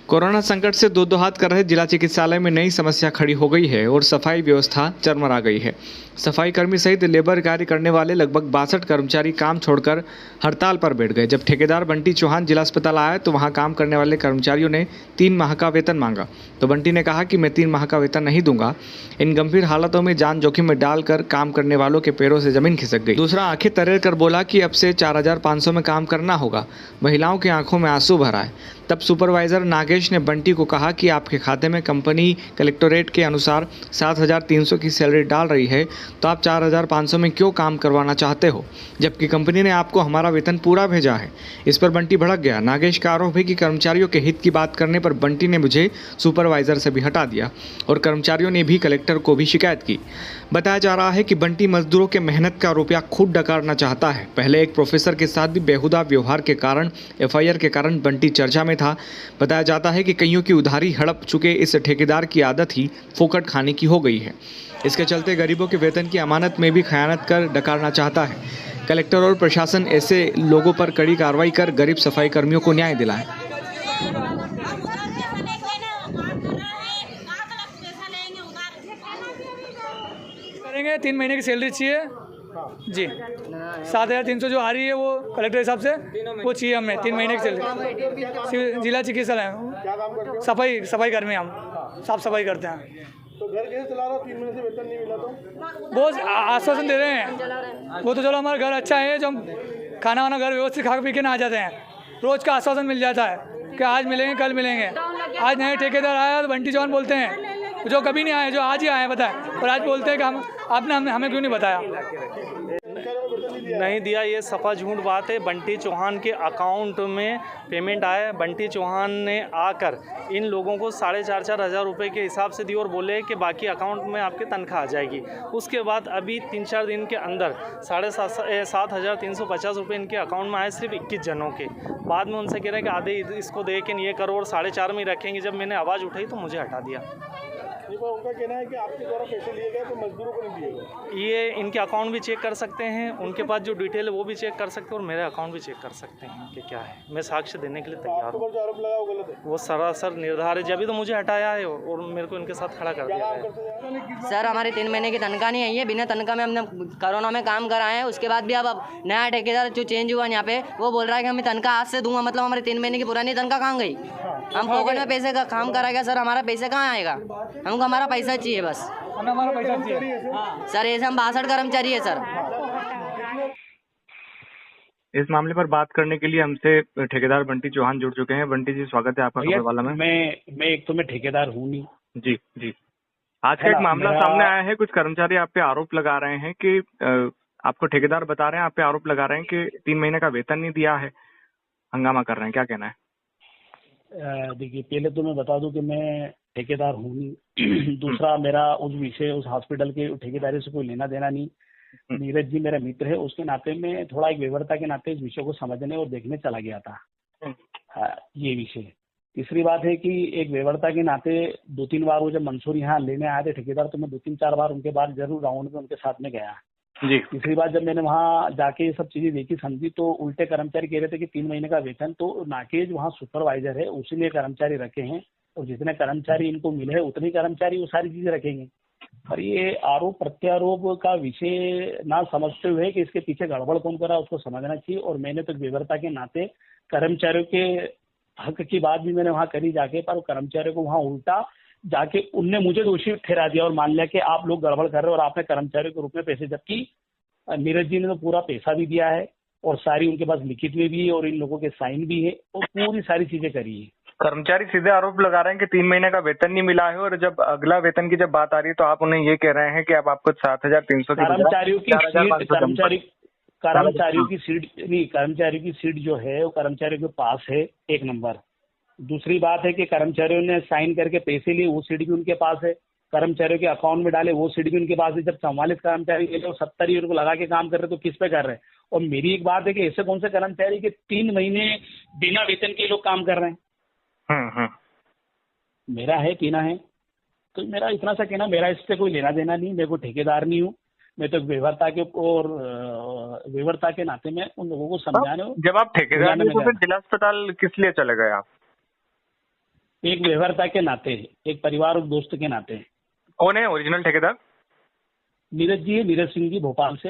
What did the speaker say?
Corona संकट से दो हाथ कर रहे जिला चिकित्सालय में नई समस्या खड़ी हो गई है और सफाई व्यवस्था चरमरा गई है। सफाई कर्मी सहित लेबर कार्य करने वाले लगभग 62 कर्मचारी काम छोड़कर हड़ताल पर बैठ गए। जब ठेकेदार बंटी चौहान जिला अस्पताल आया तो वहां काम करने वाले कर्मचारियों ने 3 माह का वेतन मांगा तो बंटी ने कहा कि मैं 3 माह का वेतन नहीं दूंगा। इन गंभीर हालातों में जान जोखिम में डालकर काम करने वालों के पैरों से जमीन खिसक गई। दूसरा आंखें तरेर कर बोला कि अब से 4500 में काम करना होगा। महिलाओं की आंखों में आंसू भर आए। तब सुपरवाइजर नागेश ने बंटी को कहा कि आपके खाते में कंपनी कलेक्टोरेट के अनुसार 7300 की सैलरी डाल रही है तो आप 4500 में क्यों काम करवाना चाहते हो, जबकि कंपनी ने आपको हमारा वेतन पूरा भेजा है। इस पर बंटी भड़क गया। नागेश का आरोप है कि कर्मचारियों के हित की बात करने पर बंटी ने मुझे सुपरवाइजर से भी हटा दिया और कर्मचारियों ने भी कलेक्टर को भी शिकायत की। बताया जा रहा है कि बंटी मजदूरों के मेहनत का रुपया खुद डकारना चाहता है। पहले एक प्रोफेसर के साथ भी बेहुदा व्यवहार के कारण एफआईआर के कारण बंटी चर्चा में था। बताया जाता है कि कईयों की उधारी हड़प चुके इस ठेकेदार की आदत ही फोकट खाने की हो गई है। इसके चलते गरीबों के वेतन की अमानत में भी खयानत कर डकारना चाहता है। कलेक्टर और प्रशासन ऐसे लोगों पर कड़ी कार्रवाई कर गरीब सफाई कर्मियों को न्याय दिलाए। करेंगे 3 महीने की सैलरी चाहिए जी। 7300 जो आ रही है वो कलेक्टर हिसाब से वो चाहिए हमें 3 महीने की सैलरी। जिला चिकित्सालय सफाई कर्मी, हम साफ सफाई करते हैं। तो घर कैसे चला रहा? 3 महीने से वेतन नहीं मिला तो बहुत आश्वासन दे रहे हैं। वो तो चलो हमारा घर अच्छा है जो हम खाना वाना घर व्यवस्थित खा पी के ना आ जाते हैं। रोज़ का आश्वासन मिल जाता है कि आज मिलेंगे कल मिलेंगे। आज नए ठेकेदार आया तो बंटी चौहान बोलते हैं जो कभी नहीं आए, जो आज ही आए बताए, और आज बोलते हैं कि आपने हमें क्यों नहीं बताया। नहीं दिया, ये सफा झूठ बात है। बंटी चौहान के अकाउंट में पेमेंट आया। बंटी चौहान ने आकर इन लोगों को 4,500 हज़ार रुपये के हिसाब से दी और बोले कि बाकी अकाउंट में आपके तनख्वाह आ जाएगी। उसके बाद अभी 3-4 दिन के अंदर 7,350 रुपये इनके अकाउंट में आए, सिर्फ 21 जनों के। बाद में उनसे कह रहे हैं कि आधे इसको दे के ये करो और 4.5 में रखेंगे। जब मैंने आवाज़ उठाई तो मुझे हटा दिया। उनका कहना है कि आपके द्वारा पैसे लिए गए तो मजदूरों को नहीं दिए गए। ये इनके अकाउंट भी चेक कर सकते हैं, उनके पास जो डिटेल है वो भी चेक कर सकते हैं और मेरे अकाउंट भी चेक कर सकते हैं कि क्या है। मैं साक्ष्य देने के लिए तैयार हूँ। जो आरोप लगा वो गलत है, वो सरासर निर्धार है। जब भी तो मुझे हटाया है और मेरे को इनके साथ खड़ा कर दिया है। सर हमारी 3 महीने की तनख्वाह नहीं आई है। बिना तनख्वाह में हमने कोरोना में काम कराए हैं। उसके बाद भी अब नया ठेकेदार जो चेंज हुआ यहाँ पे वो बोल रहा है कि हमें तनख्वाह आज से दूंगा। मतलब हमारी 3 महीने की पुरानी तनख्वाह कहाँ गई? हम पॉकेट में पैसे का काम कराएगा सर, हमारा पैसे कहाँ आएगा? हमको हमारा पैसा चाहिए बस। हमारा पैसा चाहिए सर ऐसे हम 62 कर्मचारी है सर। इस मामले पर बात करने के लिए हमसे ठेकेदार बंटी चौहान जुड़ चुके हैं। बंटी जी, स्वागत है आपका खबरवाला में। मैं ठेकेदार हूँ नहीं। जी जी, आज का एक मामला सामने आया है। कुछ कर्मचारी आप पे आरोप लगा रहे हैं कि आपको ठेकेदार बता रहे हैं, आप पे आरोप लगा रहे हैं कि 3 महीने का वेतन नहीं दिया है, हंगामा कर रहे हैं, क्या कहना है? देखिए, पहले तो मैं बता दूं कि मैं ठेकेदार हूँ नहीं। दूसरा, मेरा उस विषय उस हॉस्पिटल के ठेकेदारी से कोई लेना देना नहीं। नीरज जी मेरा मित्र है, उसके नाते मैं थोड़ा एक विवरता के नाते इस विषय को समझने और देखने चला गया था। ये विषय। तीसरी बात है कि एक विवरता के नाते 2-3 बार वो जब मंसूर यहाँ लेने आए थे ठेकेदार, तो मैं 2-3-4 बार उनके बाद जरूर राउंड में उनके साथ में गया जी। तीसरी बात, जब मैंने वहाँ जाके ये सब चीजें देखी समझी तो उल्टे कर्मचारी कह रहे थे कि 3 महीने का वेतन तो नाकेज वहाँ सुपरवाइजर है उसी ने कर्मचारी रखे हैं और जितने कर्मचारी इनको मिले हैं उतने कर्मचारी वो सारी चीजें रखेंगे। और ये आरोप प्रत्यारोप का विषय ना समझते हुए कि इसके पीछे गड़बड़ कौन करा उसको समझना चाहिए। और मैंने तो विवरता के नाते कर्मचारियों के हक की बात भी मैंने वहाँ करी जाके, पर कर्मचारियों को वहाँ उल्टा जाके उनने मुझे दोषी ठहरा दिया और मान लिया कि आप लोग गड़बड़ कर रहे हो और आपने कर्मचारियों के रूप में पैसे, जबकि नीरज जी ने तो पूरा पैसा भी दिया है और सारी उनके पास लिखित में भी है और इन लोगों के साइन भी है और पूरी सारी चीजें करी है। कर्मचारी सीधे आरोप लगा रहे हैं कि 3 महीने का वेतन नहीं मिला है और जब अगला वेतन की जब बात आ रही है तो आप उन्हें ये कह रहे हैं कि अब आपको 7,300 कर्मचारियों की सीट जो है वो कर्मचारियों के पास है, एक नंबर। दूसरी बात है कि कर्मचारियों ने साइन करके पैसे लिए, वो सीट भी उनके पास है। कर्मचारियों के अकाउंट में डाले, वो सीट भी उनके पास है। जब 44 कर्मचारी 70 ही उनको लगा के काम कर रहे तो किस पे कर रहे हैं? और मेरी एक बात है कि ऐसे कौन से कर्मचारी के 3 महीने बिना वेतन के लोग काम कर रहे हैं? मेरा है पीना है तो मेरा इतना सा कहना, मेरा इससे कोई लेना देना नहीं। मैं कोई ठेकेदार नहीं हूँ, मैं तो विवरता के नाते में उन लोगों को समझाने। जब आप ठेकेदार नहीं तो फिर जिला अस्पताल किस लिए चले गए आप? एक व्यवहारता के नाते, एक परिवार और दोस्त के नाते। कौन है ओरिजिनल ठेकेदार? नीरज जी है, नीरज सिंह जी, भोपाल से।